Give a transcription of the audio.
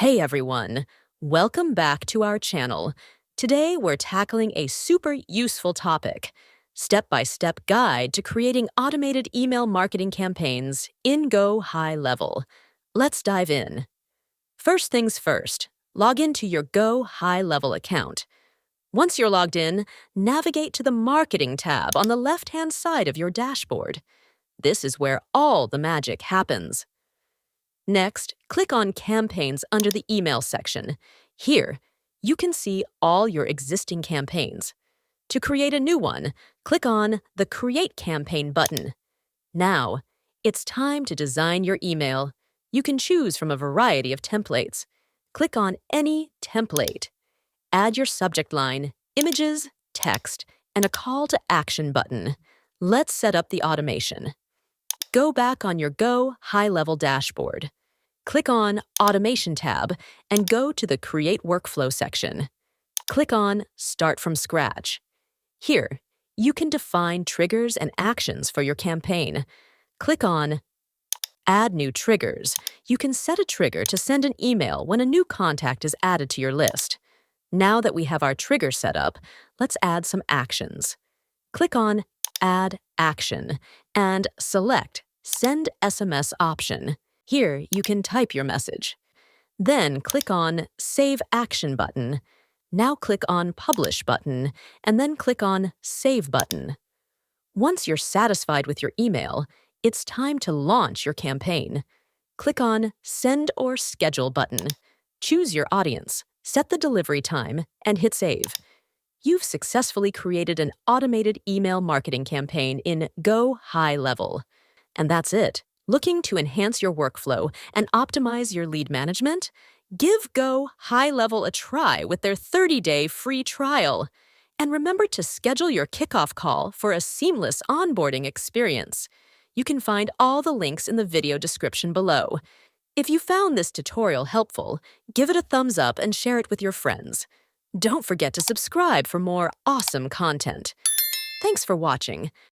Hey everyone, welcome back to our channel. Today we're tackling a super useful topic, step-by-step guide to creating automated email marketing campaigns in GoHighLevel. Let's dive in. First things first, log into your GoHighLevel account. Once you're logged in, navigate to the Marketing tab on the left-hand side of your dashboard. This is where all the magic happens. Next, click on Campaigns under the Email section. Here, you can see all your existing campaigns. To create a new one, click on the Create Campaign button. Now, it's time to design your email. You can choose from a variety of templates. Click on any template. Add your subject line, images, text, and a call to action button. Let's set up the automation. Go back on your GoHighLevel dashboard. Click on Automation tab and go to the Create Workflow section. Click on Start from Scratch. Here, you can define triggers and actions for your campaign. Click on Add New Triggers. You can set a trigger to send an email when a new contact is added to your list. Now that we have our trigger set up, let's add some actions. Click on Add Action and select Send SMS option. Here, you can type your message. Then click on Save Action button. Now click on Publish button, and then click on Save button. Once you're satisfied with your email, it's time to launch your campaign. Click on Send or Schedule button. Choose your audience, set the delivery time, and hit Save. You've successfully created an automated email marketing campaign in GoHighLevel. And that's it. Looking to enhance your workflow and optimize your lead management? Give GoHighLevel a try with their 30-day free trial. And remember to schedule your kickoff call for a seamless onboarding experience. You can find all the links in the video description below. If you found this tutorial helpful, give it a thumbs up and share it with your friends. Don't forget to subscribe for more awesome content. Thanks for watching.